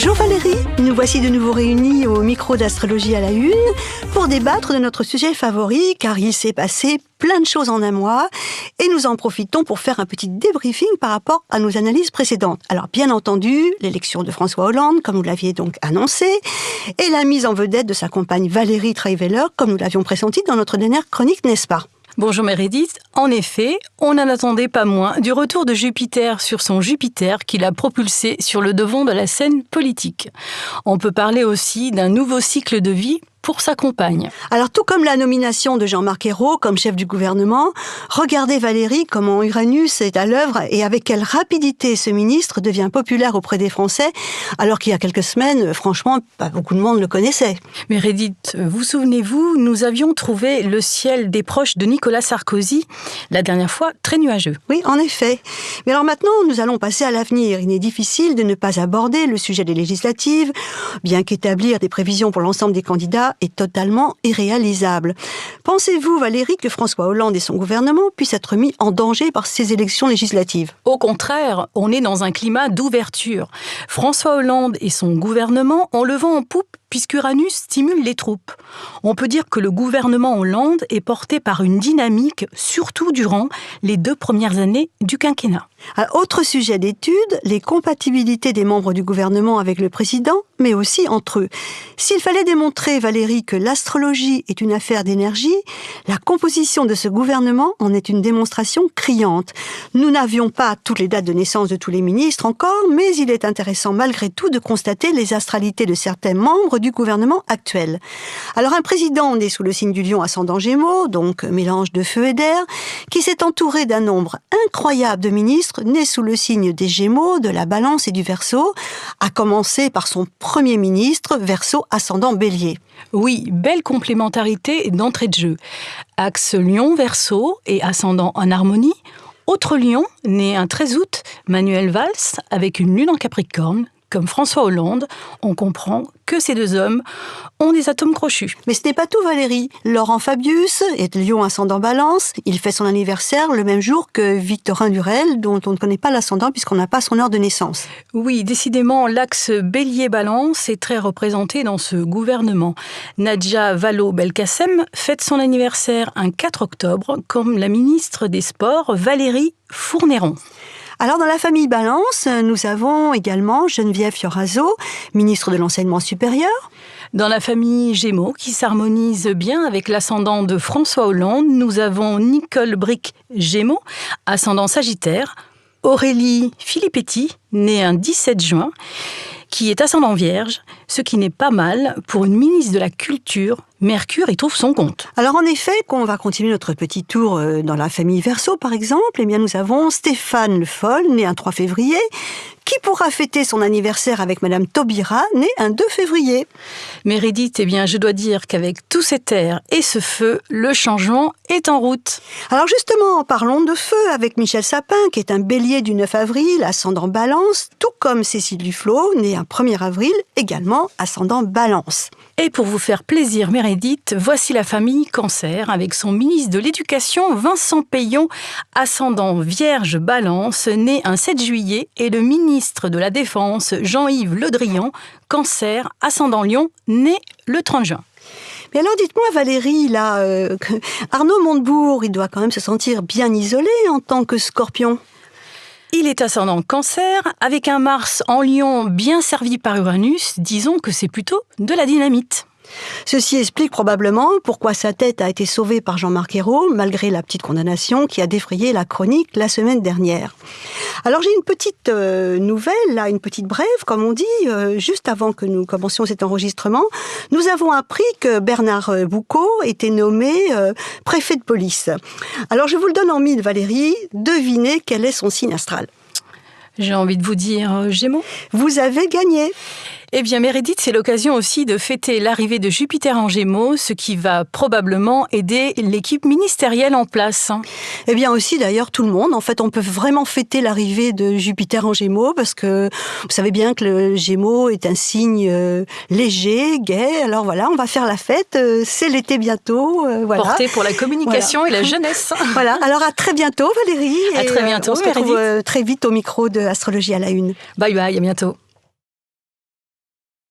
Bonjour Valérie, nous voici de nouveau réunis au micro d'Astrologie à la Une pour débattre de notre sujet favori, car il s'est passé plein de choses en un mois et nous en profitons pour faire un petit débriefing par rapport à nos analyses précédentes. Alors bien entendu, l'élection de François Hollande, comme vous l'aviez donc annoncé, et la mise en vedette de sa compagne Valérie Trierweiler, comme nous l'avions pressenti dans notre dernière chronique, n'est-ce pas ? Bonjour Meredith, en effet, on n'en attendait pas moins du retour de Jupiter sur son Jupiter qui l'a propulsé sur le devant de la scène politique. On peut parler aussi d'un nouveau cycle de vie pour sa compagne. Alors tout comme la nomination de Jean-Marc Ayrault comme chef du gouvernement, regardez Valérie comment Uranus est à l'œuvre et avec quelle rapidité ce ministre devient populaire auprès des Français, alors qu'il y a quelques semaines, franchement, pas beaucoup de monde le connaissait. Meredith, vous souvenez-vous, nous avions trouvé le ciel des proches de Nicolas Sarkozy, la dernière fois très nuageux. Oui, en effet. Mais alors maintenant, nous allons passer à l'avenir. Il est difficile de ne pas aborder le sujet des législatives, bien qu'établir des prévisions pour l'ensemble des candidats est totalement irréalisable. Pensez-vous, Valérie, que François Hollande et son gouvernement puissent être mis en danger par ces élections législatives ? Au contraire, on est dans un climat d'ouverture. François Hollande et son gouvernement ont le vent en poupe puisqu'Uranus stimule les troupes. On peut dire que le gouvernement Hollande est porté par une dynamique, surtout durant les 2 premières années du quinquennat. Alors, autre sujet d'étude, les compatibilités des membres du gouvernement avec le président, mais aussi entre eux. S'il fallait démontrer, Valérie, que l'astrologie est une affaire d'énergie, la composition de ce gouvernement en est une démonstration criante. Nous n'avions pas toutes les dates de naissance de tous les ministres encore, mais il est intéressant malgré tout de constater les astralités de certains membres du gouvernement actuel. Alors un président né sous le signe du Lion ascendant Gémeaux, donc mélange de feu et d'air, qui s'est entouré d'un nombre incroyable de ministres nés sous le signe des Gémeaux, de la Balance et du Verseau, à commencer par son premier ministre, Verseau ascendant Bélier. Oui, belle complémentarité d'entrée de jeu. Axe Lion-Verseau et ascendant en harmonie. Autre Lion, né un 13 août, Manuel Valls, avec une lune en Capricorne. Comme François Hollande, on comprend que ces deux hommes ont des atomes crochus. Mais ce n'est pas tout, Valérie. Laurent Fabius est Lion ascendant Balance. Il fait son anniversaire le même jour que Victorin Lurel, dont on ne connaît pas l'ascendant puisqu'on n'a pas son heure de naissance. Oui, décidément, l'axe Bélier-Balance est très représenté dans ce gouvernement. Nadja Vallaud-Belkacem fête son anniversaire un 4 octobre, comme la ministre des Sports Valérie Fournéron. Alors, dans la famille Balance, nous avons également Geneviève Fioraso, ministre de l'Enseignement supérieur. Dans la famille Gémeaux, qui s'harmonise bien avec l'ascendant de François Hollande, nous avons Nicole Bricq Gémeaux, ascendant Sagittaire, Aurélie Filippetti, née un 17 juin, qui est ascendant Vierge, ce qui n'est pas mal pour une ministre de la Culture. Mercure y trouve son compte. Alors en effet, quand on va continuer notre petit tour dans la famille Verseau par exemple, eh bien nous avons Stéphane Le Foll, né un 3 février, qui pourra fêter son anniversaire avec Madame Taubira, née un 2 février. Meredith, eh bien je dois dire qu'avec tous ces terres et ce feu, le changement est en route. Alors justement, parlons de feu avec Michel Sapin, qui est un bélier du 9 avril, ascendant Balance, tout comme Cécile Duflot, née un 1er avril, également ascendant Balance. Et pour vous faire plaisir, Meredith, voici la famille Cancer avec son ministre de l'Éducation, Vincent Peillon, ascendant Vierge Balance, né un 7 juillet, et le ministre de la Défense, Jean-Yves Le Drian, Cancer, ascendant Lion, né le 30 juin. Mais alors dites-moi Valérie, là, Arnaud Montebourg, il doit quand même se sentir bien isolé en tant que Scorpion. Il est ascendant Cancer, avec un Mars en Lion bien servi par Uranus, disons que c'est plutôt de la dynamite. Ceci explique probablement pourquoi sa tête a été sauvée par Jean-Marc Ayrault, malgré la petite condamnation qui a défrayé la chronique la semaine dernière. Alors j'ai une petite nouvelle, là, une petite brève, comme on dit, juste avant que nous commencions cet enregistrement. Nous avons appris que Bernard Boucaud était nommé préfet de police. Alors je vous le donne en mille, Valérie, devinez quel est son signe astral. J'ai envie de vous dire Gémeaux. Vous avez gagné. Eh bien, Meredith, c'est l'occasion aussi de fêter l'arrivée de Jupiter en Gémeaux, ce qui va probablement aider l'équipe ministérielle en place. Eh bien aussi, d'ailleurs, tout le monde. En fait, on peut vraiment fêter l'arrivée de Jupiter en Gémeaux parce que vous savez bien que le Gémeaux est un signe léger, gai. Alors voilà, on va faire la fête. C'est l'été bientôt. Voilà. Porté pour la communication et la jeunesse. Voilà. Alors à très bientôt, Valérie. À très bientôt, on se retrouve très vite au micro de Astrologie à la Une. Bye bye, à bientôt.